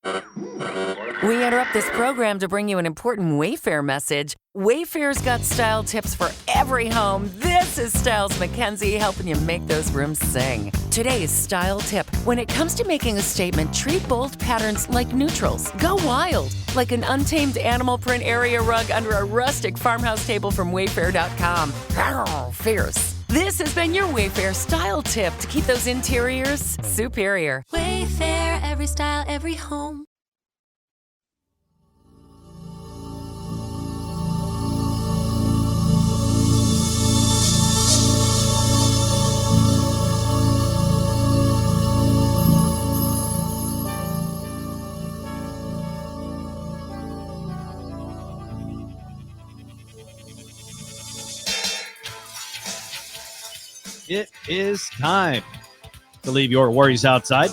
We interrupt this program to bring you an important Wayfair message. Wayfair's got style tips for every home. This is Styles McKenzie helping you make those rooms sing. Today's style tip. When it comes to making a statement, treat bold patterns like neutrals. Go wild, like an untamed animal print area rug under a rustic farmhouse table from Wayfair.com. Arr, fierce. This has been your Wayfair style tip to keep those interiors superior. Wayfair, every style, every home. It is time to leave your worries outside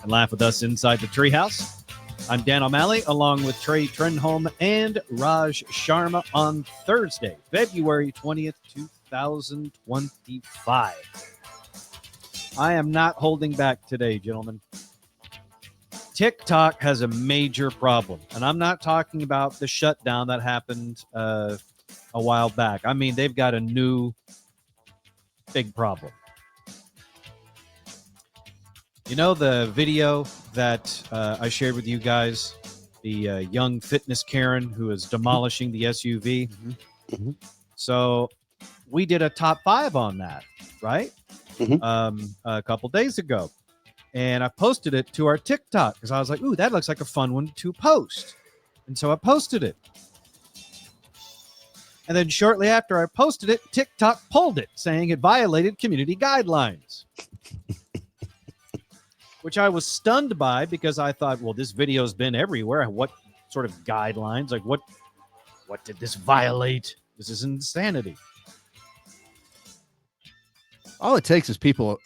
and laugh with us inside the Treehouse. I'm Dan O'Malley, along with Trey Trenholm and Raj Sharma on Thursday, February 20th, 2025. I am not holding back today, gentlemen. TikTok has a major problem, and I'm not talking about the shutdown that happened a while back. I mean, they've got a new big problem. You know the video that I shared with you guys, the young fitness Karen who is demolishing the SUV? Mm-hmm. Mm-hmm. So we did a top 5 on that, right? Mm-hmm. A couple days ago. And I posted it to our TikTok because I was like, ooh, that looks like a fun one to post. And so I posted it. And then shortly after I posted it, TikTok pulled it, saying it violated community guidelines. Which I was stunned by because I thought, well, this video's been everywhere. What sort of guidelines? Like, what did this violate? This is insanity. All it takes is people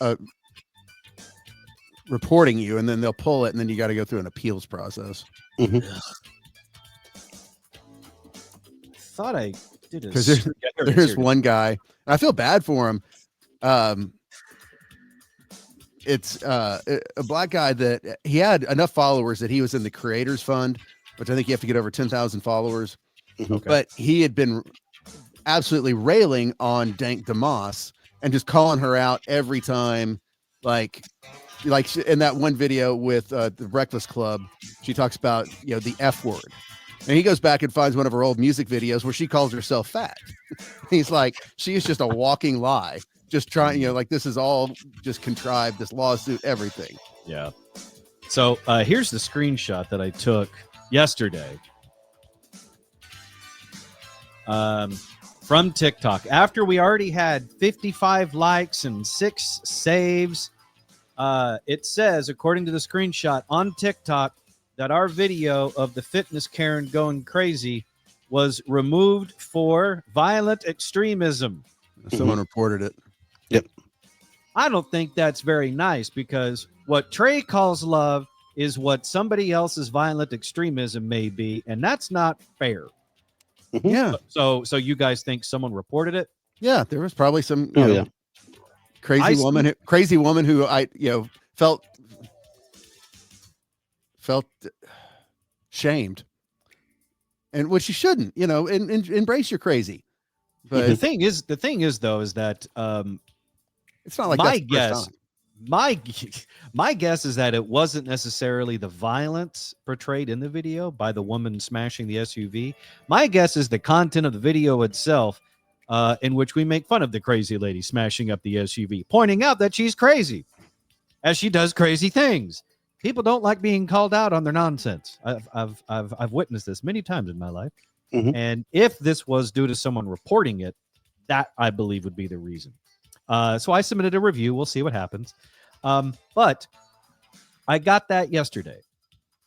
reporting you, and then they'll pull it, and then you got to go through an appeals process. Mm-hmm. Thought I did it because there's one guy, and I feel bad for him. It's a black guy that he had enough followers that he was in the Creators Fund, which I think you have to get over 10,000 followers. Okay. But he had been absolutely railing on Dank DeMoss and just calling her out every time, like in that one video with the Breakfast Club, she talks about, the F word. And he goes back and finds one of her old music videos where she calls herself fat. He's like, she is just a walking lie. Just trying, this is all just contrived, this lawsuit, everything. Yeah. So here's the screenshot that I took yesterday from TikTok. After we already had 55 likes and 6 saves, it says, according to the screenshot on TikTok, that our video of the fitness Karen going crazy was removed for violent extremism. Someone reported it. Yep. I don't think that's very nice because what Trey calls love is what somebody else's violent extremism may be, and that's not fair. Mm-hmm. Yeah. So you guys think someone reported it? Yeah, there was probably some crazy woman who I felt shamed, and which you shouldn't, and embrace your crazy. But the thing is though, is that it's not like my guess. My guess is that it wasn't necessarily the violence portrayed in the video by the woman smashing the SUV. My guess is the content of the video itself, in which we make fun of the crazy lady smashing up the SUV, pointing out that she's crazy as she does crazy things. People don't like being called out on their nonsense. I've witnessed this many times in my life. Mm-hmm. And if this was due to someone reporting it, that I believe would be the reason. So I submitted a review. We'll see what happens. But I got that yesterday,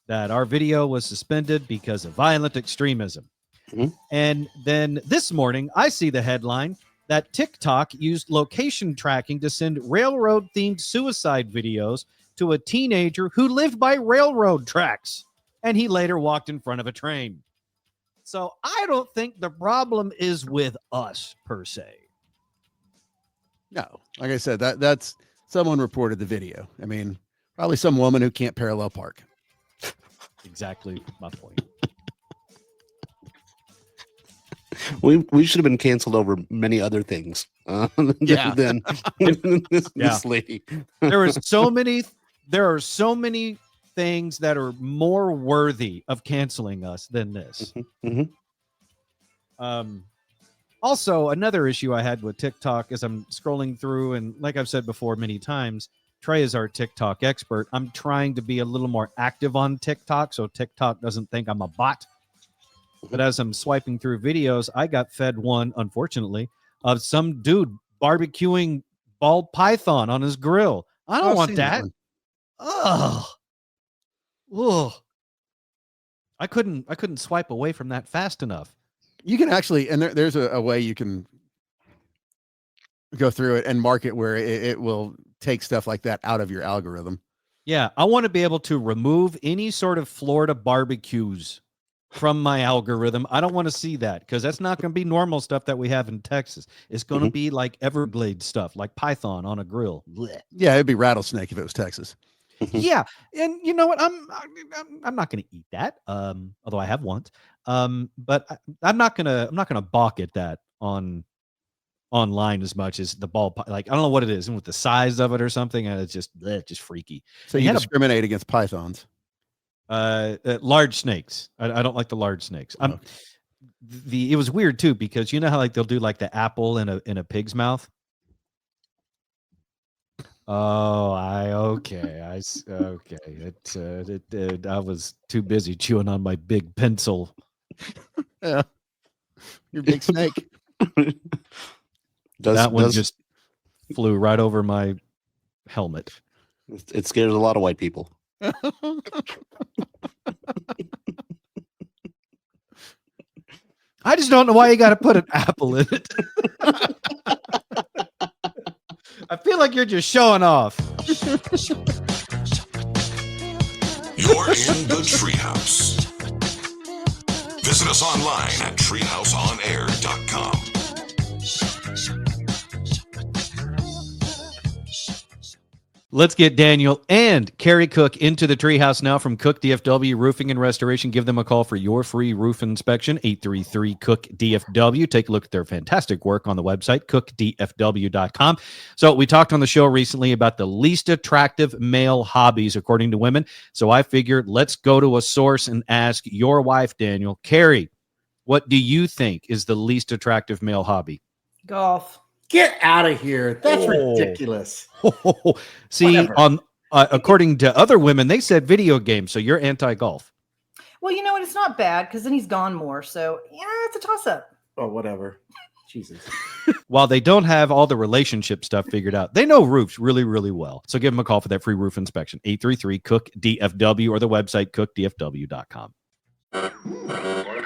that our video was suspended because of violent extremism. Mm-hmm. And then this morning, I see the headline that TikTok used location tracking to send railroad-themed suicide videos to a teenager who lived by railroad tracks, and he later walked in front of a train. So I don't think the problem is with us, per se. No, like I said, that's someone reported the video. I mean, probably some woman who can't parallel park. exactly my point. We should have been canceled over many other things than this lady. There are so many things that are more worthy of canceling us than this. Also, another issue I had with TikTok as I'm scrolling through, and like I've said before many times, Trey is our TikTok expert. I'm trying to be a little more active on TikTok so TikTok doesn't think I'm a bot. But as I'm swiping through videos, I got fed one, unfortunately, of some dude barbecuing ball python on his grill. I don't want that. Ugh. I couldn't swipe away from that fast enough. You can actually, and there's a way you can go through it and mark it where it will take stuff like that out of your algorithm. Yeah, I want to be able to remove any sort of Florida barbecues from my algorithm. I don't want to see that because that's not going to be normal stuff that we have in Texas. It's going to be like Everglades stuff, like python on a grill. Blech. Yeah, it'd be rattlesnake if it was Texas. Yeah, and you know what? I'm not going to eat that. Although I have once. But I'm not gonna balk at that online as much as the ball. Like I don't know what it is, and with the size of it or something, and it's just freaky. So you discriminate against pythons. Large snakes. I don't like the large snakes. Okay. It was weird too because you know how like they'll do like the apple in a pig's mouth. Oh, okay. I was too busy chewing on my big pencil. Yeah, your big snake. That one just flew right over my helmet. It scares a lot of white people. I just don't know why you got to put an apple in it. I feel like you're just showing off. You're in the Treehouse. Visit us online at treehouseonair.com. Let's get Daniel and Carrie Cook into the Treehouse now from Cook DFW Roofing and Restoration. Give them a call for your free roof inspection, 833-COOK-DFW. Take a look at their fantastic work on the website, cookdfw.com. So we talked on the show recently about the least attractive male hobbies, according to women. So I figured let's go to a source and ask your wife, Daniel. Carrie, what do you think is the least attractive male hobby? Golf. Get out of here. That's ridiculous. See, on according to other women, they said video games. So you're anti-golf. Well, you know what? It's not bad because then he's gone more. So yeah, it's a toss-up. Oh, whatever. Jesus. While they don't have all the relationship stuff figured out, they know roofs really, really well. So give them a call for that free roof inspection, 833-COOK-DFW or the website cookdfw.com.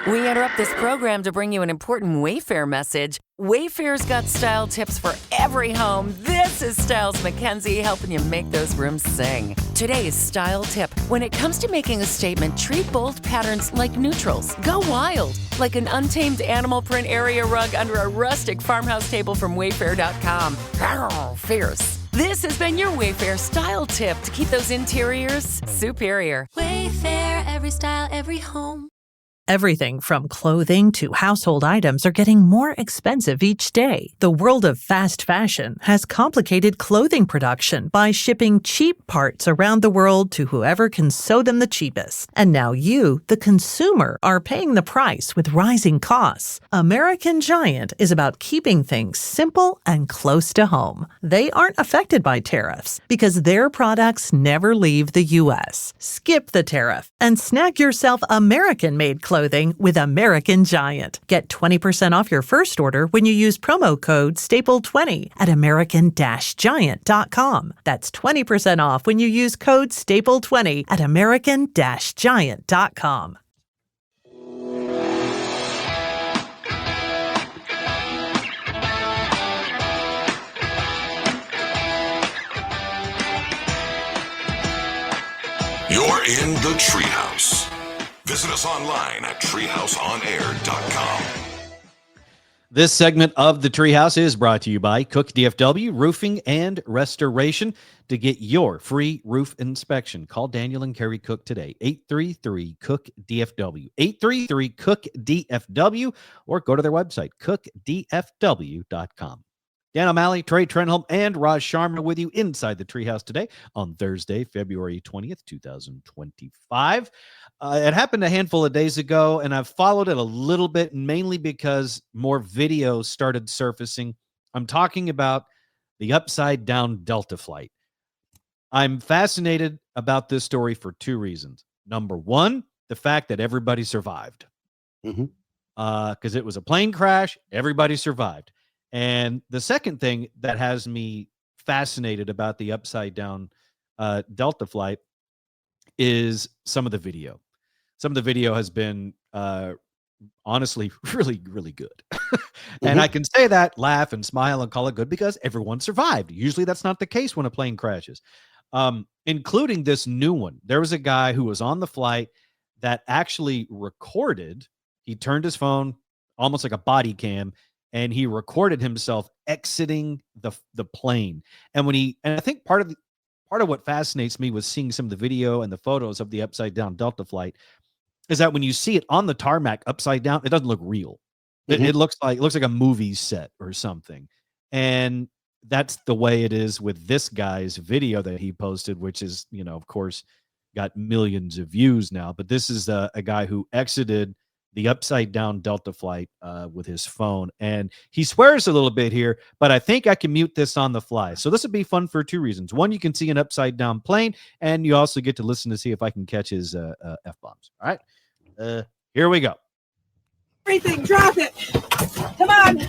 We interrupt this program to bring you an important Wayfair message. Wayfair's got style tips for every home. This is Styles McKenzie helping you make those rooms sing. Today's style tip. When it comes to making a statement, treat bold patterns like neutrals. Go wild, like an untamed animal print area rug under a rustic farmhouse table from Wayfair.com. Arr, fierce. This has been your Wayfair style tip to keep those interiors superior. Wayfair, every style, every home. Everything from clothing to household items are getting more expensive each day. The world of fast fashion has complicated clothing production by shipping cheap parts around the world to whoever can sew them the cheapest. And now you, the consumer, are paying the price with rising costs. American Giant is about keeping things simple and close to home. They aren't affected by tariffs because their products never leave the U.S. Skip the tariff and snag yourself American-made clothing with American Giant. Get 20% off your first order when you use promo code STAPLE20 at American-Giant.com. That's 20% off when you use code STAPLE20 at American-Giant.com. You're in the Treehouse. Visit us online at treehouseonair.com. This segment of the Treehouse is brought to you by Cook DFW Roofing and Restoration. To get your free roof inspection, call Daniel and Kerry Cook today, 833-COOK-DFW, 833-COOK-DFW, or go to their website, cookdfw.com. Dan O'Malley, Trey Trenholm, and Raj Sharma with you inside the Treehouse today on Thursday, February 20th, 2025. It happened a handful of days ago, and I've followed it a little bit, mainly because more videos started surfacing. I'm talking about the upside-down Delta flight. I'm fascinated about this story for two reasons. Number one, the fact that everybody survived. Because it was a plane crash, everybody survived. And the second thing that has me fascinated about the upside-down Delta flight is some of the video. Some of the video has been honestly really, really good. And I can say that, laugh and smile and call it good because everyone survived. Usually that's not the case when a plane crashes. Including this new one. There was a guy who was on the flight that actually recorded. He turned his phone almost like a body cam, and he recorded himself exiting the plane. And I think part of what fascinates me with seeing some of the video and the photos of the upside down Delta flight is that when you see it on the tarmac upside down, it doesn't look real. It looks like a movie set or something. And that's the way it is with this guy's video that he posted, which is, of course, got millions of views now. But this is a guy who exited the upside down Delta flight with his phone. And he swears a little bit here, but I think I can mute this on the fly. So this would be fun for two reasons. One, you can see an upside down plane, and you also get to listen to see if I can catch his F-bombs. All right. Here we go. Everything, drop it. Come on.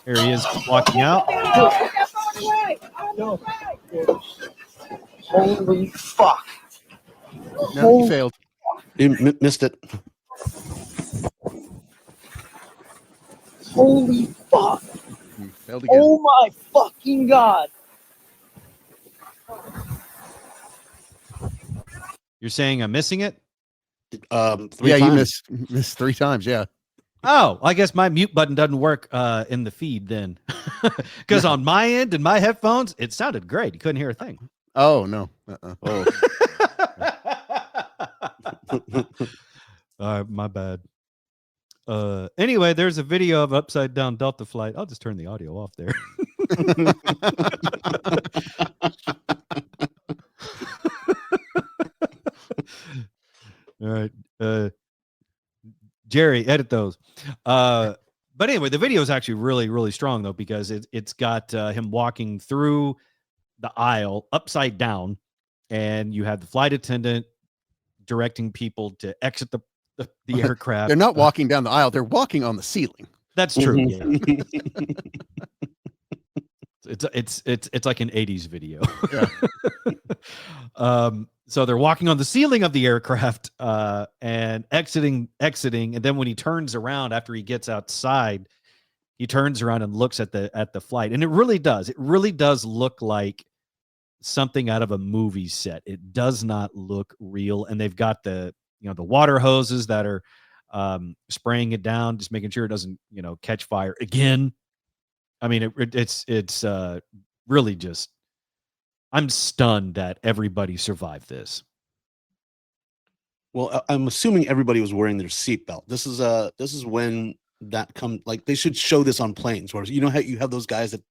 Here he is walking out. No. Holy fuck. No, he failed. You missed it. Holy fuck. He failed again. Oh my fucking God. You're saying I'm missing it? 3 Yeah, times. you missed 3 times. Yeah. Oh, I guess my mute button doesn't work in the feed then. Because on my end and my headphones, it sounded great. You couldn't hear a thing. Oh, no. Oh. My bad. Anyway, there's a video of upside down Delta flight. I'll just turn the audio off there. All right. Jerry, edit those. But anyway, the video is actually really, really strong, though, because it's got him walking through the aisle upside down, and you have the flight attendant directing people to exit the aircraft. They're not walking down the aisle. They're walking on the ceiling. That's true. Yeah. It's like an 80s video. Yeah. So they're walking on the ceiling of the aircraft and exiting. And then when he turns around after he gets outside, he turns around and looks at the flight. And it really does look like something out of a movie set. It does not look real. And they've got the water hoses that are spraying it down, just making sure it doesn't, catch fire again. I mean, it's really just, I'm stunned that everybody survived this. Well, I'm assuming everybody was wearing their seatbelt. This is when that come, like, they should show this on planes where how you have those guys that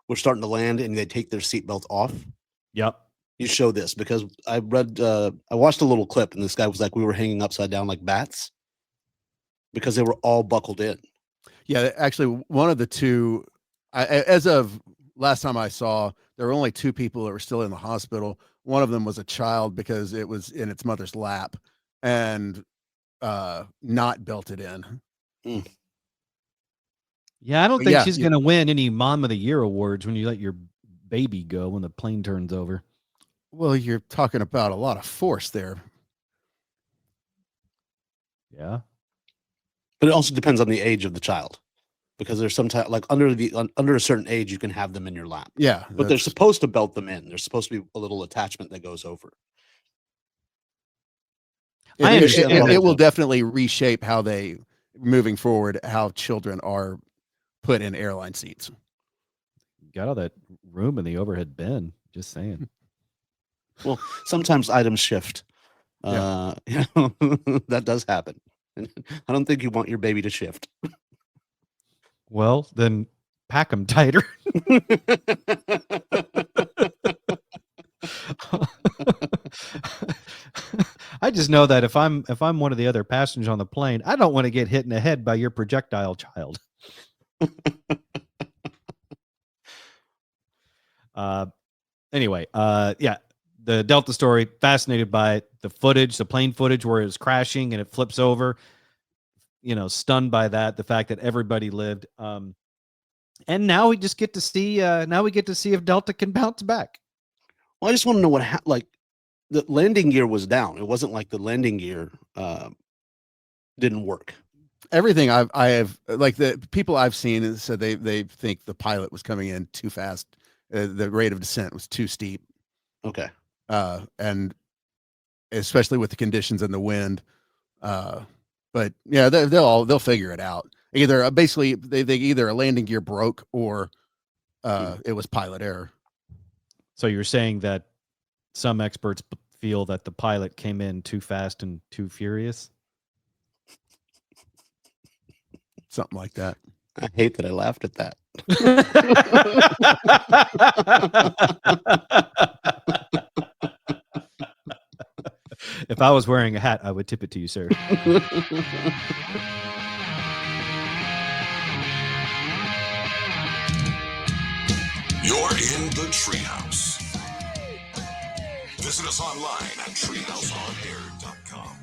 were starting to land and they take their seatbelt off. Yep. You show this because I watched a little clip and this guy was like, we were hanging upside down like bats because they were all buckled in. Yeah, actually, one of the two, as of last time I saw, there were only 2 people that were still in the hospital. One of them was a child because it was in its mother's lap and not belted in. Mm. Yeah, I don't think she's going to win any Mom of the Year awards when you let your baby go when the plane turns over. Well, you're talking about a lot of force there. Yeah. But it also depends on the age of the child. Because there's sometimes, like, under a certain age, you can have them in your lap. Yeah, but they're supposed to belt them in. There's supposed to be a little attachment that goes over. It will definitely reshape how they moving forward how children are put in airline seats. Got all that room in the overhead bin. Just saying. Well, sometimes items shift. That does happen. I don't think you want your baby to shift. Well, then pack them tighter. I just know that if I'm one of the other passengers on the plane, I don't want to get hit in the head by your projectile child. Anyway, yeah, the Delta story, fascinated by it. The footage, the plane footage where it's crashing and it flips over, stunned by that, the fact that everybody lived. And now we just get to see, if Delta can bounce back. Well, I just want to know what, the landing gear was down. It wasn't like the landing gear didn't work. Everything I have, like the people I've seen said they think the pilot was coming in too fast. The rate of descent was too steep. Okay. And especially with the conditions and the wind. But yeah, they'll figure it out. Either basically they either a landing gear broke or it was pilot error. So you're saying that some experts feel that the pilot came in too fast and too furious? Something like that. I hate that I laughed at that. If I was wearing a hat, I would tip it to you, sir. You're in the Treehouse. Visit us online at treehouseonair.com.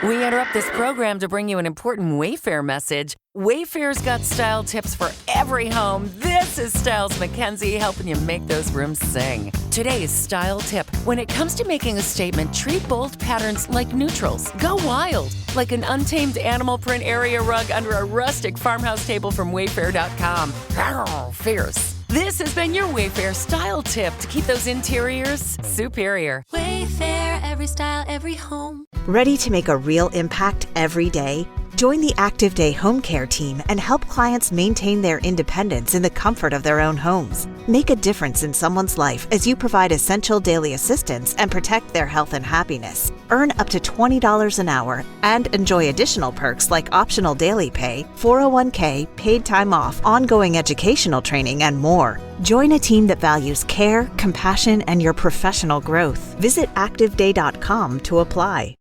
We interrupt this program to bring you an important Wayfair message. Wayfair's got style tips for every home. This is Styles McKenzie helping you make those rooms sing. Today's style tip. When it comes to making a statement, treat bold patterns like neutrals. Go wild, like an untamed animal print area rug under a rustic farmhouse table from Wayfair.com. Arr, fierce. This has been your Wayfair style tip to keep those interiors superior. Wayfair, every style, every home. Ready to make a real impact every day? Join the Active Day Home Care team and help clients maintain their independence in the comfort of their own homes. Make a difference in someone's life as you provide essential daily assistance and protect their health and happiness. Earn up to $20 an hour and enjoy additional perks like optional daily pay, 401k, paid time off, ongoing educational training, and more. Join a team that values care, compassion, and your professional growth. Visit activeday.com to apply.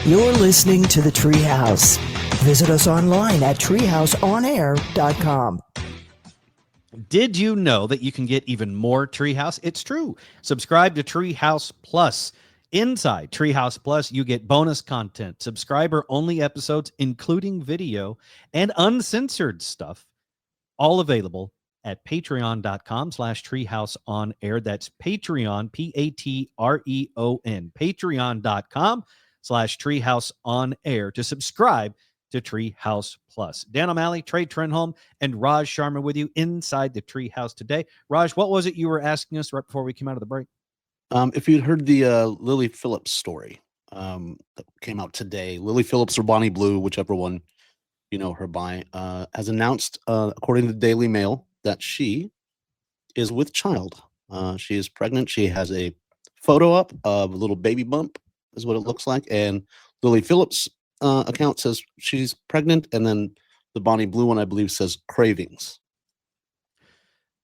You're listening to the Treehouse. Visit us online at treehouseonair.com. Did you know that you can get even more Treehouse? It's true. Subscribe to Treehouse Plus. Inside Treehouse Plus, you get bonus content, subscriber-only episodes, including video, and uncensored stuff, all available at patreon.com/treehouseonair. That's Patreon, Patreon, patreon.com/treehouseonair to subscribe to Treehouse Plus. Dan O'Malley, Trey Trenholm, and Raj Sharma with you inside the Treehouse today. Raj, what was it you were asking us right before we came out of the break? If you'd heard the Lily Phillips story that came out today, Lily Phillips or Bonnie Blue, whichever one you know her by, has announced, according to the Daily Mail, that she is with child. She is pregnant. She has a photo up of a little baby bump, is what it looks like. And Lily Phillips' account says she's pregnant, and then the Bonnie Blue one, I believe, says cravings.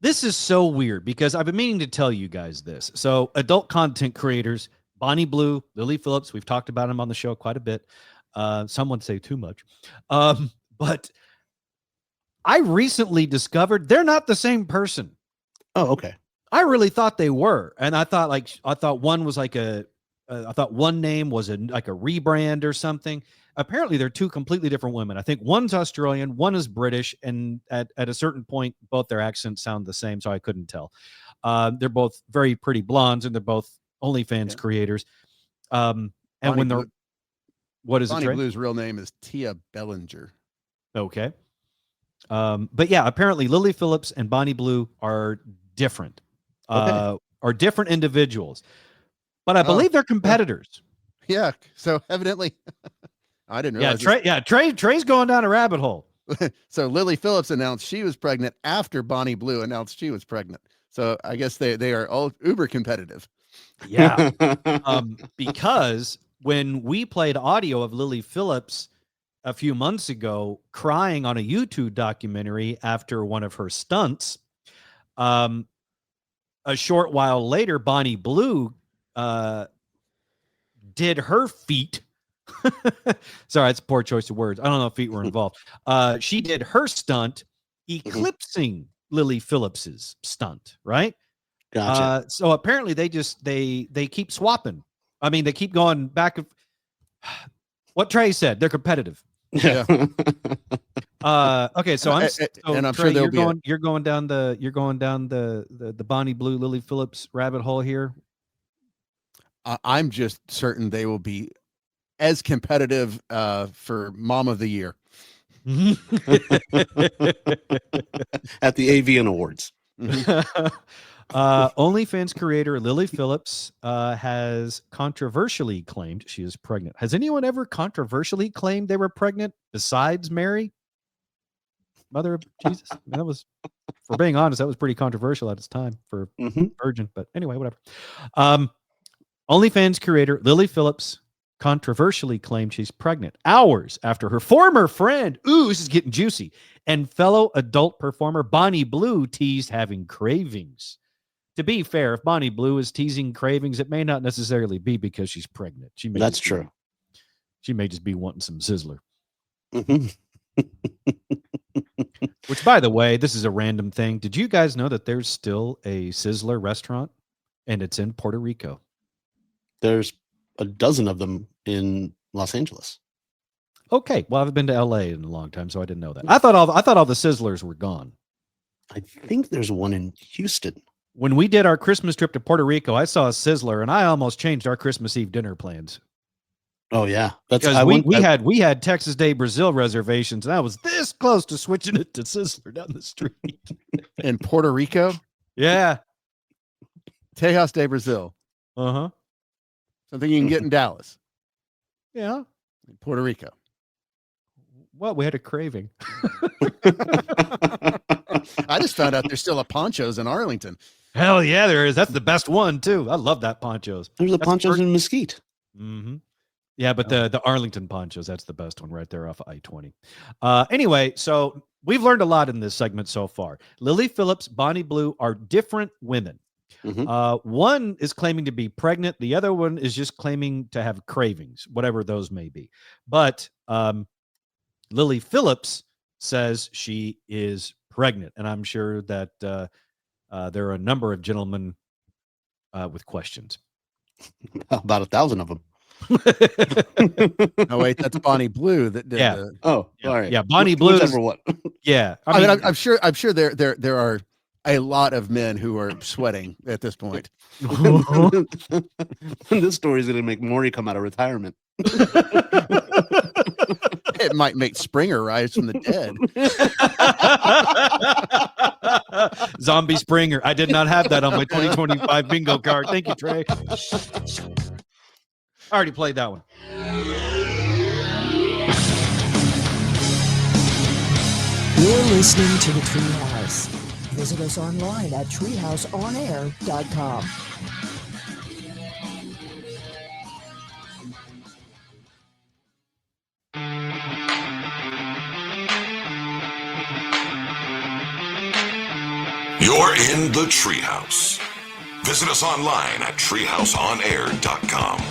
This is so weird because I've been meaning to tell you guys this. So adult content creators, Bonnie Blue, Lily Phillips, we've talked about them on the show quite a bit. Some would say too much. But I recently discovered they're not the same person. Oh, okay. I really thought they were. And I thought one was like I thought one name was like a rebrand or something. Apparently, they're two completely different women. I think one's Australian, one is British, and at a certain point, both their accents sound the same, so I couldn't tell. They're both very pretty blondes, and they're both OnlyFans creators. And Bonnie when they're Blue, what is Bonnie it? Trey? Blue's real name is Tia Bellinger. Okay. But yeah, apparently Lily Phillips and Bonnie Blue are different. Are different individuals. But I believe they're competitors. Yeah. So evidently, I didn't realize. Trey's going down a rabbit hole. So Lily Phillips announced she was pregnant after Bonnie Blue announced she was pregnant. So I guess they are all uber competitive. Yeah. Because when we played audio of Lily Phillips a few months ago crying on a YouTube documentary after one of her stunts, a short while later, Bonnie Blue did her feat. Sorry, it's a poor choice of words. I don't know if feet were involved. She did her stunt eclipsing Lily Phillips's stunt, right? Gotcha. So apparently they keep swapping. I mean, they keep going back. What Trey said, they're competitive. Yeah. Okay, so I'm Trey, sure you're going down the Bonnie Blue Lily Phillips rabbit hole here. I'm just certain they will be as competitive for Mom of the Year at the AVN Awards. OnlyFans creator Lily Phillips has controversially claimed she is pregnant. Has anyone ever controversially claimed they were pregnant besides Mary, Mother of Jesus? That was, for being honest, that was pretty controversial at its time for virgin. But anyway, whatever. OnlyFans creator Lily Phillips controversially claimed she's pregnant hours after her former friend, this is getting juicy, and fellow adult performer Bonnie Blue teased having cravings. To be fair, if Bonnie Blue is teasing cravings, it may not necessarily be because she's pregnant. That's true. She may just be wanting some Sizzler. Which, by the way, this is a random thing. Did you guys know that there's still a Sizzler restaurant and it's in Puerto Rico? There's a dozen of them in Los Angeles. Okay. Well, I've been to LA in a long time, so I didn't know that. I thought all the Sizzlers were gone. I think there's one in Houston. When we did our Christmas trip to Puerto Rico, I saw a Sizzler and I almost changed our Christmas Eve dinner plans. Oh yeah. Because we had Texas Day Brazil reservations and I was this close to switching it to Sizzler down the street. In Puerto Rico? Yeah. Treehouse de Brazil. Uh-huh. Something you can get in Dallas. Yeah. In Puerto Rico. Well, we had a craving. I just found out there's still a Ponchos in Arlington. Hell yeah, there is. That's the best one too. I love that Ponchos. There's the Ponchos in Mesquite. Mm-hmm. Yeah, but the Arlington Ponchos, that's the best one right there off of I-20. Anyway, so we've learned a lot in this segment so far. Lily Phillips, Bonnie Blue are different women. One is claiming to be pregnant. The other one is just claiming to have cravings, whatever those may be. But Lily Phillips says she is pregnant. And I'm sure that there are a number of gentlemen with questions. About 1,000 of them. Oh wait, that's Bonnie Blue that did. Yeah. All right. Yeah, Bonnie Blue. Whichever one. Yeah. I mean, I'm sure there are a lot of men who are sweating at this point. This story is going to make Maury come out of retirement. It might make Springer rise from the dead. Zombie Springer. I did not have that on my 2025 bingo card. Thank you, Trey. I already played that one. You're listening to the Treehouse. Visit us online at treehouseonair.com. You're in the Treehouse. Visit us online at treehouseonair.com.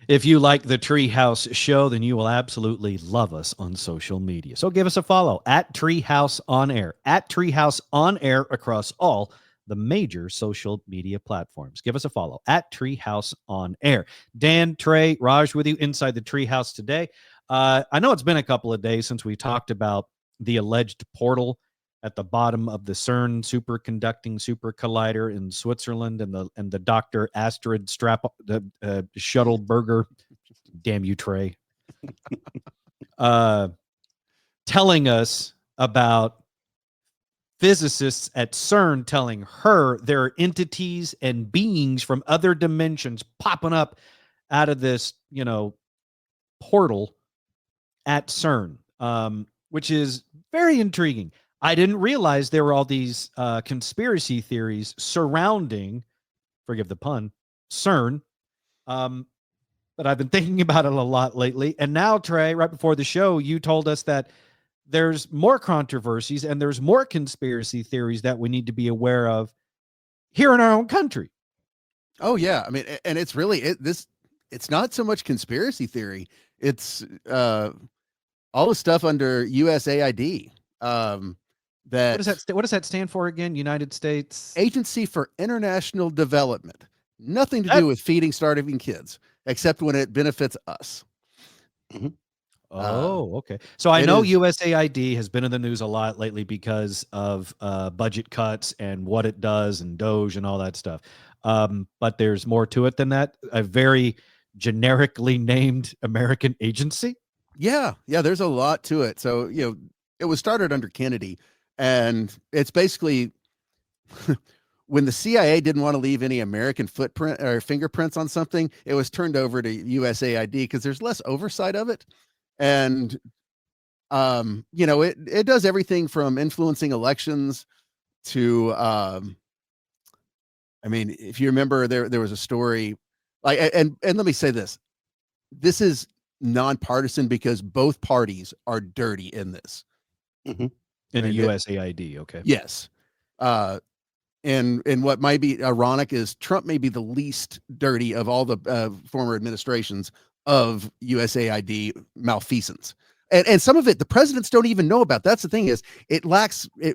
If you like the Treehouse show, then you will absolutely love us on social media. So give us a follow at Treehouse On Air, at Treehouse On Air across all the major social media platforms. Give us a follow at Treehouse On Air. Dan, Trey, Raj with you inside the Treehouse today. I know it's been a couple of days since we talked about the alleged portal at the bottom of the CERN superconducting super collider in Switzerland and the Dr. Astrid Shuttle Burger. Damn you, Trey. telling us about physicists at CERN telling her there are entities and beings from other dimensions popping up out of this, portal at CERN, which is very intriguing. I didn't realize there were all these conspiracy theories surrounding, forgive the pun, CERN. But I've been thinking about it a lot lately. And now, Trey, right before the show, you told us that there's more controversies and there's more conspiracy theories that we need to be aware of here in our own country. Oh yeah. I mean, and it's really, it's not so much conspiracy theory. It's, all the stuff under USAID. That what does that stand for again? United States Agency for International Development. Nothing to do with feeding starving kids, except when it benefits us. Mm-hmm. Oh, okay. So I know USAID has been in the news a lot lately because of budget cuts and what it does and Doge and all that stuff. But there's more to it than that. A very generically named American agency. Yeah. There's a lot to it. So, it was started under Kennedy, and it's basically when the CIA didn't want to leave any American footprint or fingerprints on something, it was turned over to USAID because there's less oversight of it. And, it does everything from influencing elections to, if you remember, there was a story and let me say this is nonpartisan because both parties are dirty in this. Mm-hmm. In the USAID. Okay. Yes. And what might be ironic is Trump may be the least dirty of all the former administrations of USAID malfeasance. And some of it, the presidents don't even know about. That's the thing is it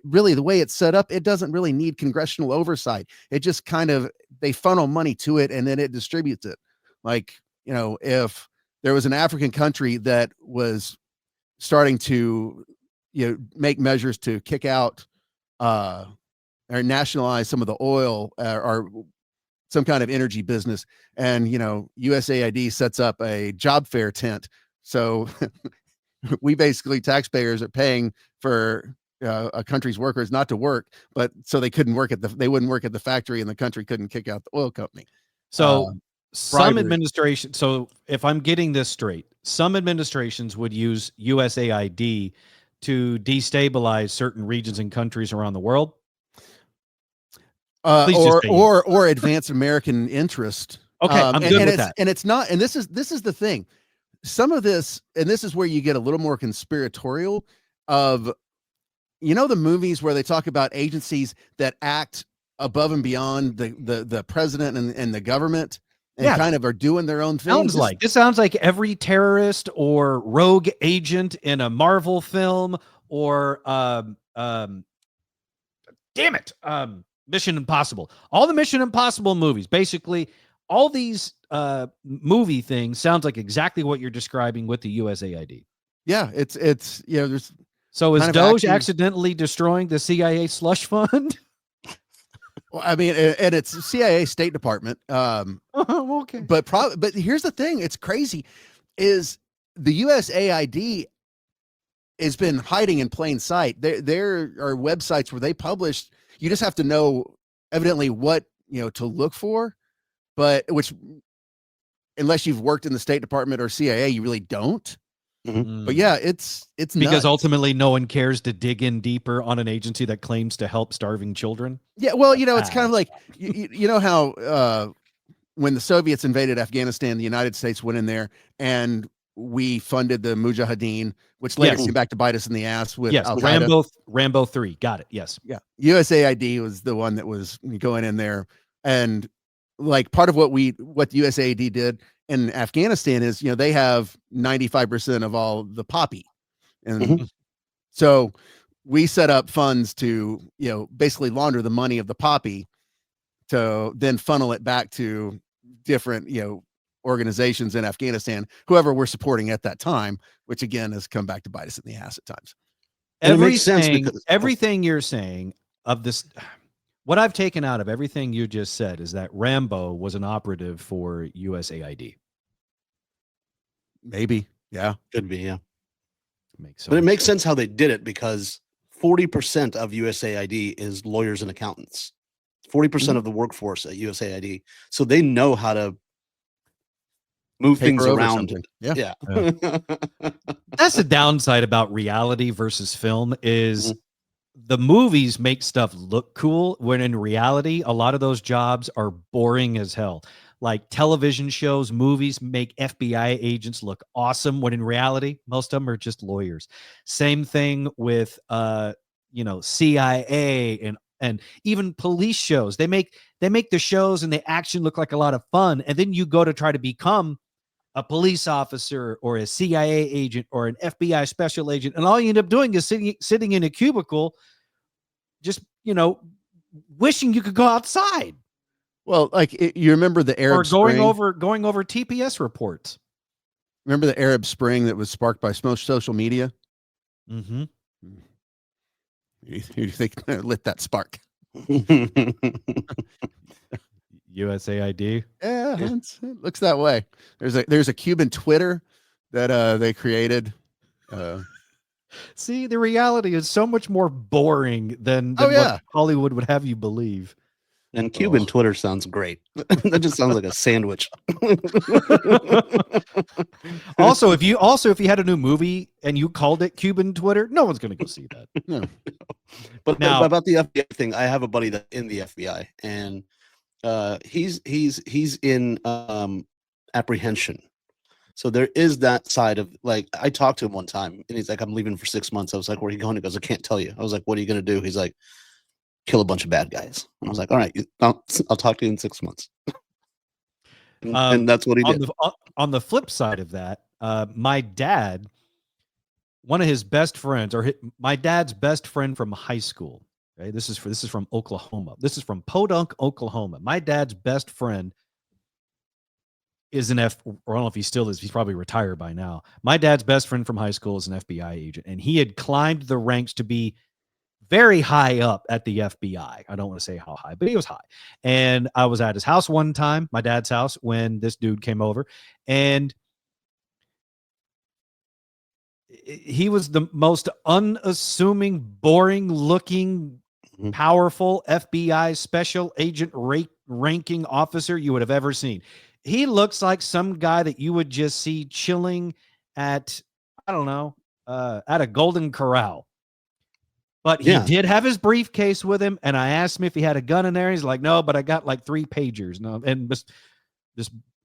really, the way it's set up, it doesn't really need congressional oversight. It just they funnel money to it and then it distributes it. Like, if there was an African country that was starting to, make measures to kick out, or nationalize some of the oil or some kind of energy business. And, USAID sets up a job fair tent. So we basically taxpayers are paying for a country's workers not to work, but so they couldn't work they wouldn't work at the factory and the country couldn't kick out the oil company. So some administration. So if I'm getting this straight, some administrations would use USAID to destabilize certain regions and countries around the world. Or advance American interest. Okay, I'm good with that. And it's not. And this is the thing. Some of this, and this is where you get a little more conspiratorial. Of, the movies where they talk about agencies that act above and beyond the president and the government, and kind of are doing their own thing. This sounds like every terrorist or rogue agent in a Marvel film or Mission Impossible. All the Mission Impossible movies, basically all these movie things sounds like exactly what you're describing with the USAID. Yeah, it's there's so is Doge accidentally destroying the CIA slush fund? Well, and it's CIA State Department. Okay. But here's the thing, it's crazy, is the USAID has been hiding in plain sight. There are websites where they publish, you just have to know evidently what, to look for, but which, unless you've worked in the State Department or CIA, you really don't. Mm-hmm. But yeah, it's because nuts. Ultimately no one cares to dig in deeper on an agency that claims to help starving children. Yeah. Well, it's kind of like, you know how, when the Soviets invaded Afghanistan, the United States went in there and we funded the Mujahideen, which later came back to bite us in the ass with Rambo 3. Got it. Yes. Yeah. USAID was the one that was going in there. And like part of what the USAID did in Afghanistan is, they have 95% of all the poppy. And so we set up funds to, basically launder the money of the poppy to then funnel it back to different, organizations in Afghanistan, whoever we're supporting at that time, which again has come back to bite us in the ass at times. Everything you're saying of this, what I've taken out of everything you just said is that Rambo was an operative for USAID. Maybe. Yeah. Could be. Yeah. But it makes sense how they did it because 40% of USAID is lawyers and accountants. 40% of the workforce at USAID. So they know how to move things around. Yeah. That's the downside about reality versus film is the movies make stuff look cool when in reality, a lot of those jobs are boring as hell. Like television shows, movies make FBI agents look awesome when in reality, most of them are just lawyers. Same thing with, CIA and even police shows. They make the shows and the action look like a lot of fun. And then you go to try to become a police officer or a CIA agent or an FBI special agent. And all you end up doing is sitting in a cubicle, just, wishing you could go outside. Well, you remember the Arab Spring? Going over TPS reports. Remember the Arab Spring that was sparked by social media? Mm-hmm. You think lit that spark? USAID. Yeah, it looks that way. There's a Cuban Twitter that they created. See, the reality is so much more boring than what Hollywood would have you believe. And Cuban Twitter sounds great. That just sounds like a sandwich. Also, if you had a new movie and you called it Cuban Twitter, no one's going to go see that. No. But now about the FBI thing, I have a buddy that's in the FBI, and he's in apprehension. So there is that side of I talked to him one time, and he's like, "I'm leaving for 6 months." I was like, "Where are you going?" He goes, "I can't tell you." I was like, "What are you going to do?" He's like, "Kill a bunch of bad guys." And I was like, "All right, I'll talk to you in 6 months." and that's what he did. On the flip side of that, my dad, one of his best friends, my dad's best friend from high school. Right? This is from Oklahoma. This is from Podunk, Oklahoma. My dad's best friend is or I don't know if he still is. He's probably retired by now. My dad's best friend from high school is an FBI agent, and he had climbed the ranks to be very high up at the FBI. I don't want to say how high, but he was high. And I was at his house one time, my dad's house, when this dude came over, and he was the most unassuming, boring looking, powerful FBI special agent ranking officer you would have ever seen. He looks like some guy that you would just see chilling at, I don't know, at a Golden Corral. But he did have his briefcase with him, and I asked him if he had a gun in there. He's like, "No, but I got 3 pagers." No, and this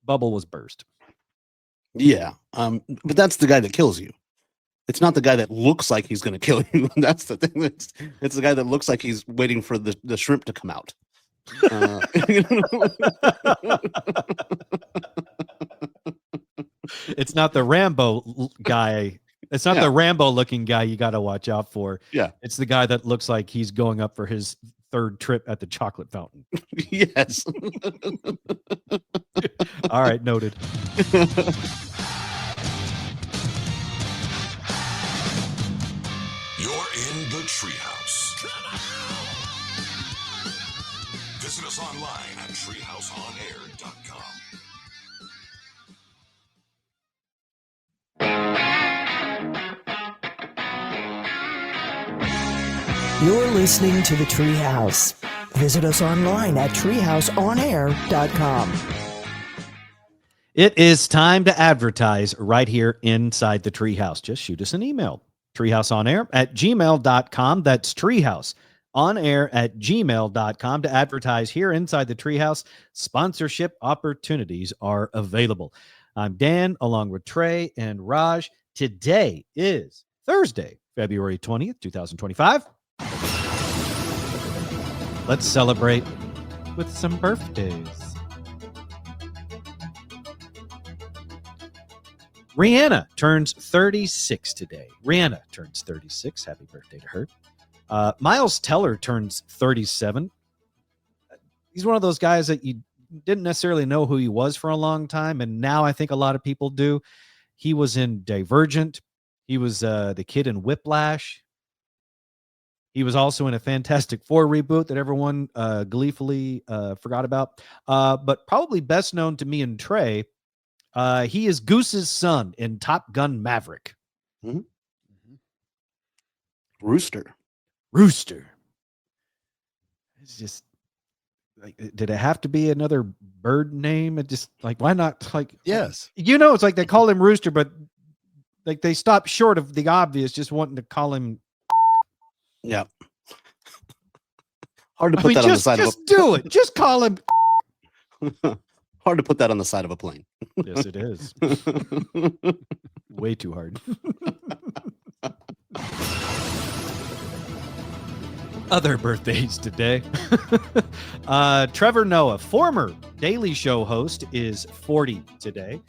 bubble was burst. Yeah, but that's the guy that kills you. It's not the guy that looks like he's going to kill you. That's the thing. It's the guy that looks like he's waiting for the shrimp to come out. It's not the Rambo guy. It's not the Rambo looking guy you got to watch out for. Yeah. It's the guy that looks like he's going up for his 3rd trip at the chocolate fountain. Yes. All right. Noted. You're in the Treehouse. Visit us online at treehouseonair.com. You're listening to the Treehouse. Visit us online at treehouseonair.com. It is time to advertise right here inside the Treehouse. Just shoot us an email. treehouseonair@gmail.com. That's treehouseonair@gmail.com to advertise here inside the Treehouse. Sponsorship opportunities are available. I'm Dan, along with Trey and Raj. Today is Thursday, February 20th, 2025. Let's celebrate with some birthdays. Rihanna turns 36 today. Rihanna turns 36. Happy birthday to her. Miles Teller turns 37. He's one of those guys that you didn't necessarily know who he was for a long time, and now I think a lot of people do. He was in Divergent. He was the kid in Whiplash. He was also in a Fantastic Four reboot that everyone gleefully forgot about. But probably best known to me and Trey, he is Goose's son in Top Gun Maverick. Mm-hmm. Rooster. It's just like, did it have to be another bird name? It just like, why not? Like, Yes. It's like they call him Rooster, but like they stop short of the obvious, just wanting to call him. Yeah. Hard to put that on the side of a. Just do it. Just call him. Hard to put that on the side of a plane. Yes, it is. Way too hard. Other birthdays today. Trevor Noah, former Daily Show host, is 40 today.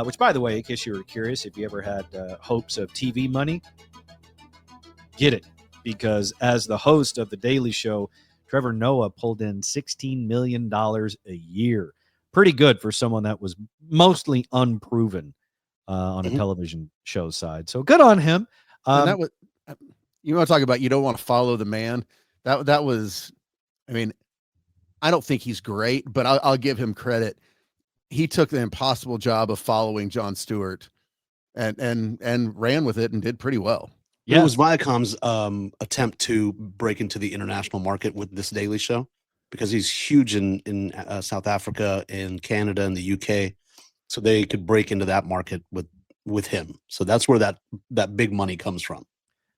Which, by the way, in case you were curious, if you ever had hopes of TV money, get it. Because as the host of The Daily Show, Trevor Noah pulled in $16 million a year. Pretty good for someone that was mostly unproven on a television show side. So good on him. And that was, you want to talk about, you don't want to follow the man. That was, I mean, I don't think he's great, but I'll give him credit. He took the impossible job of following Jon Stewart and ran with it and did pretty well. Yeah. It was Viacom's attempt to break into the international market with this Daily Show, because he's huge in South Africa, in Canada, and the UK. So they could break into that market with him. So that's where that big money comes from.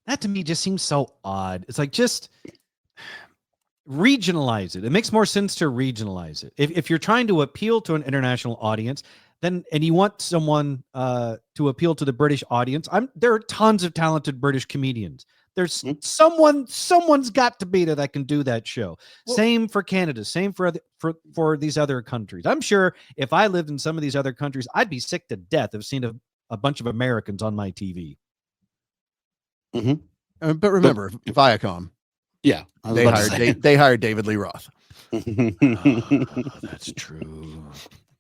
That to me just seems so odd. It's like, just regionalize it. It makes more sense to regionalize it. If you're trying to appeal to an international audience, and you want someone to appeal to the British audience, there are tons of talented British comedians. There's someone's got to be there that can do that show. Well, same for Canada, same for these other countries. I'm sure if I lived in some of these other countries, I'd be sick to death of seeing a bunch of Americans on my TV. Mm-hmm. But remember, Viacom. Yeah, they hired David Lee Roth. That's true.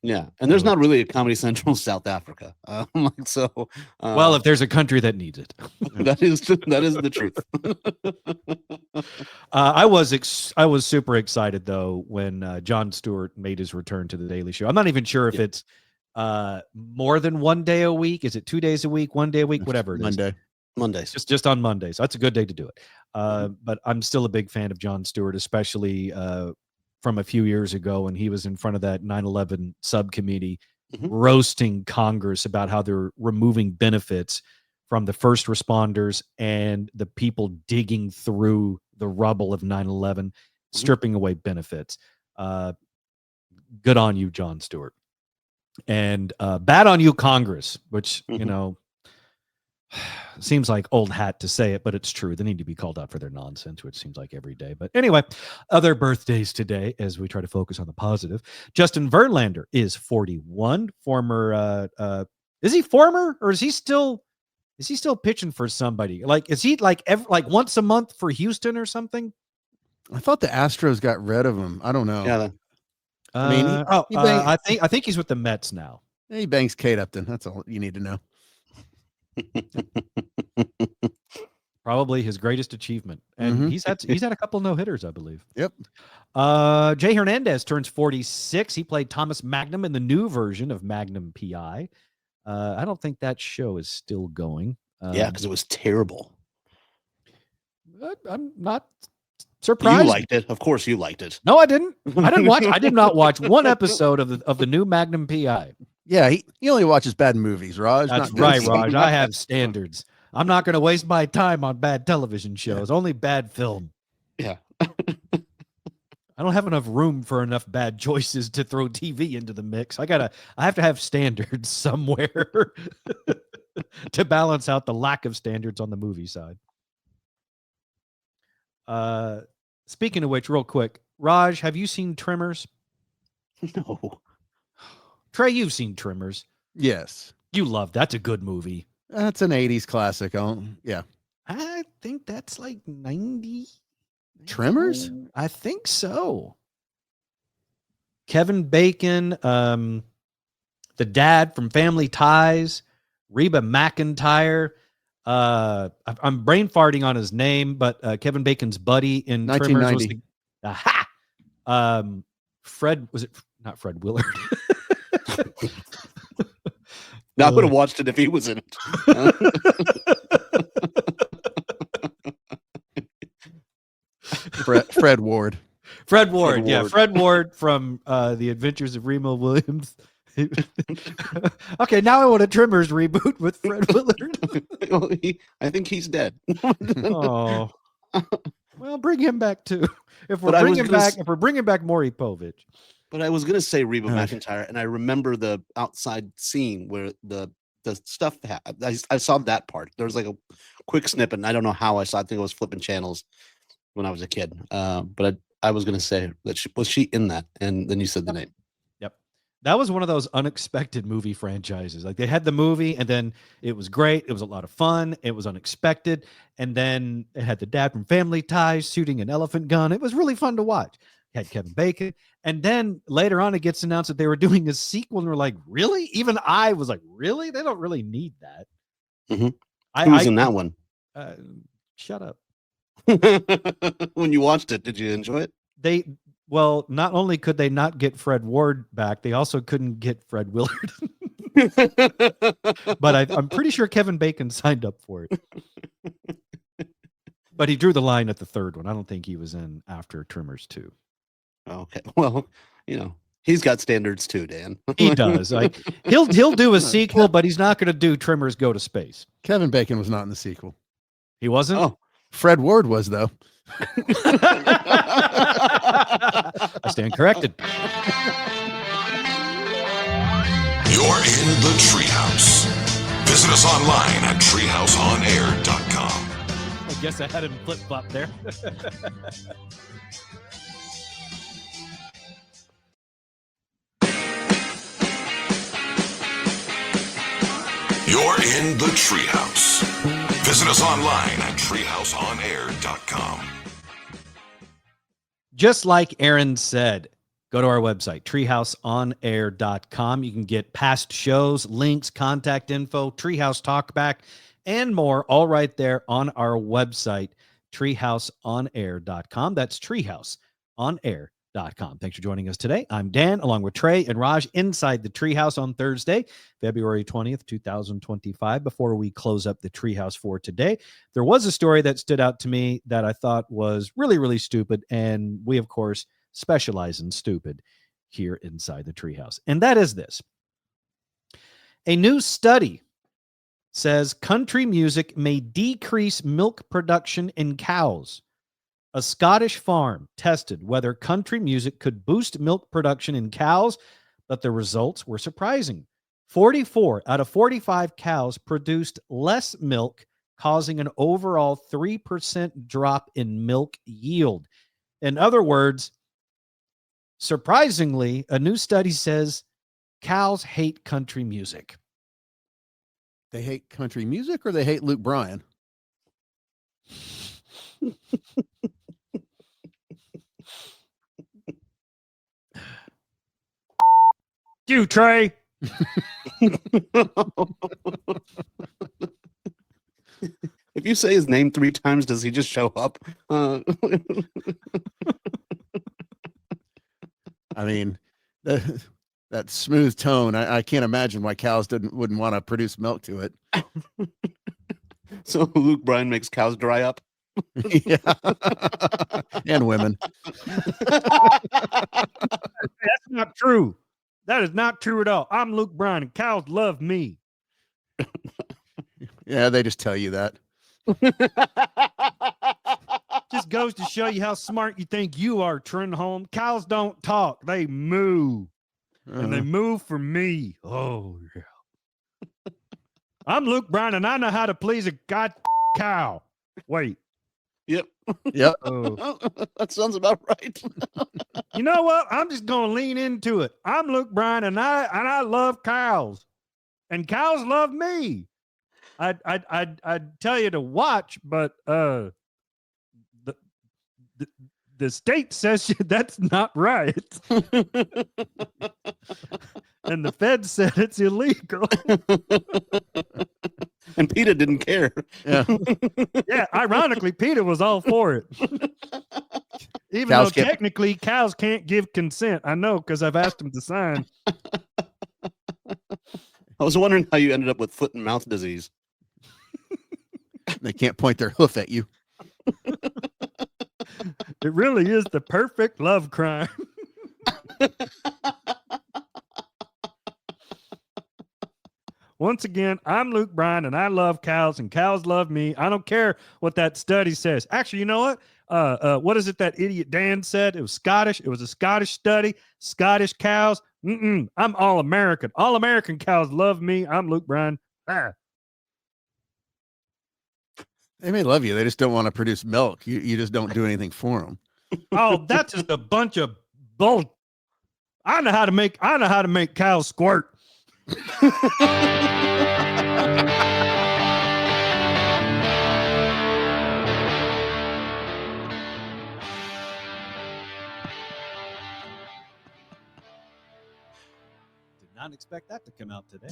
Yeah, and there's not really a Comedy Central South Africa. Well, if there's a country that needs it, that is the truth. I was super excited though when Jon Stewart made his return to the Daily Show. I'm not even sure if it's more than 1 day a week. Is it 2 days a week, 1 day a week, whatever it is. Mondays. Just on Mondays. That's a good day to do it. But I'm still a big fan of Jon Stewart, especially from a few years ago when he was in front of that 9/11 subcommittee roasting Congress about how they're removing benefits from the first responders and the people digging through the rubble of 9/11, stripping away benefits. Good on you, Jon Stewart. And bad on you, Congress, which, seems like old hat to say it, but it's true. They need to be called out for their nonsense, which seems like every day. But anyway, other birthdays today, as we try to focus on the positive. Justin Verlander is 41. Former, is he former, or is he still pitching for somebody? Like, is he like once a month for Houston or something? I thought the Astros got rid of him. I don't know. Yeah. I think he's with the Mets now. He bangs Kate Upton. That's all you need to know. Probably his greatest achievement, and he's had a couple no-hitters, I believe. Yep. Jay Hernandez turns 46. He played Thomas Magnum in the new version of Magnum PI. I don't think that show is still going. Yeah, because it was terrible. I'm not surprised. You liked it, of course. You liked it. No, I didn't. I did not watch one episode of the new Magnum PI. Yeah, he only watches bad movies, Raj. That's right, Raj. I have standards. I'm not going to waste my time on bad television shows. Only bad film. Yeah. I don't have enough room for enough bad choices to throw TV into the mix. I have to have standards somewhere to balance out the lack of standards on the movie side. Speaking of which, real quick, Raj, have you seen Tremors? No. Trey, you've seen Tremors. Yes. You love that's a good movie. That's an 80s classic. Yeah. I think that's like 90. Tremors? I think so. Kevin Bacon, the dad from Family Ties, Reba McEntire. I'm brain farting on his name, but Kevin Bacon's buddy in 1990. Tremors was Fred, was it not Fred Willard? I would have watched it if he was in it. Fred Ward. Fred Ward. Yeah, Fred Ward from The Adventures of Remo Williams. Okay, now I want a Tremors reboot with Fred Willard. I think he's dead. Oh, well, bring him back too. If we're bringing back Maury Povich. But I was gonna say Reba McEntire, and I remember the outside scene where the stuff I saw that part. There was like a quick snippet, and I don't know how I saw it. I think I was flipping channels when I was a kid. But I was gonna say that was she in that, and then you said the name. Yep, that was one of those unexpected movie franchises. Like they had the movie, and then it was great. It was a lot of fun. It was unexpected, and then it had the dad from Family Ties shooting an elephant gun. It was really fun to watch. It had Kevin Bacon, and then later on, it gets announced that they were doing a sequel, and we're like, really? Even I was like, really? They don't really need that. Mm-hmm. Who was in that one? Shut up. When you watched it, did you enjoy it? Well, not only could they not get Fred Ward back, they also couldn't get Fred Willard. But I'm pretty sure Kevin Bacon signed up for it. But he drew the line at the third one. I don't think he was in after Tremors 2. Okay. Well, he's got standards too, Dan. He does. Like he'll do a sequel, but he's not going to do Tremors Go to Space. Kevin Bacon was not in the sequel. He wasn't? Oh, Fred Ward was, though. I stand corrected. You're in the Treehouse. Visit us online at treehouseonair.com. I guess I had him flip-flop there. You're in the Treehouse. Visit us online at treehouseonair.com. Just like Aaron said, go to our website, treehouseonair.com. You can get past shows, links, contact info, Treehouse Talkback, and more, all right there on our website, treehouseonair.com. That's treehouseonair.com. Thanks for joining us today. I'm Dan, along with Trey and Raj, inside the Treehouse on Thursday, February 20th, 2025. Before we close up the Treehouse for today, there was a story that stood out to me that I thought was really, really stupid. And we, of course, specialize in stupid here inside the Treehouse. And that is this. A new study says country music may decrease milk production in cows. A Scottish farm tested whether country music could boost milk production in cows, but the results were surprising. 44 out of 45 cows produced less milk, causing an overall 3% drop in milk yield. In other words, surprisingly, a new study says cows hate country music. They hate country music or they hate Luke Bryan? You, Trey. If you say his name 3 times, does he just show up? I mean, that smooth tone, I can't imagine why cows wouldn't want to produce milk to it. So Luke Bryan makes cows dry up? Yeah. And women. That's not true. That is not true at all. I'm Luke Bryan and cows love me. Yeah, they just tell you that. Just goes to show you how smart you think you are, Trenholm. Cows don't talk. They moo. And they moo for me. Oh, yeah. I'm Luke Bryan and I know how to please a god cow. Wait. Yep. Yep. That sounds about right. You know what? I'm just gonna lean into it. I'm Luke Bryan and I love cows. And cows love me. I'd tell you to watch, but the state says that's not right. And the feds said it's illegal. And PETA didn't care. Yeah. Yeah, ironically, PETA was all for it. Even though technically cows can't give consent. I know because I've asked them to sign. I was wondering how you ended up with foot and mouth disease. They can't point their hoof at you. It really is the perfect love crime. Once again, I'm Luke Bryan, and I love cows, and cows love me. I don't care what that study says. Actually, you know what? What is it that idiot Dan said? It was Scottish. It was a Scottish study. Scottish cows. I'm all American. All American cows love me. I'm Luke Bryan. Ah. They may love you. They just don't want to produce milk. You just don't do anything for them. Oh, that's just a bunch of bull. I know how to make cows squirt. Not expect that to come out today.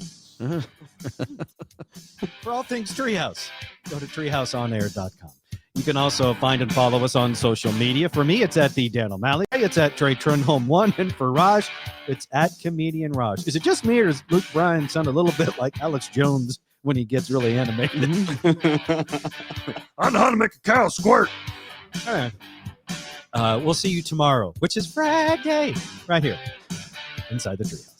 For all things Treehouse, go to treehouseonair.com. You can also find and follow us on social media. For me, it's at the Dan O'Malley. It's at Trey Trenholm 1. And for Raj, it's at Comedian Raj. Is it just me, or does Luke Bryan sound a little bit like Alex Jones when he gets really animated? I know how to make a cow squirt. All right. We'll see you tomorrow, which is Friday, right here inside the Treehouse.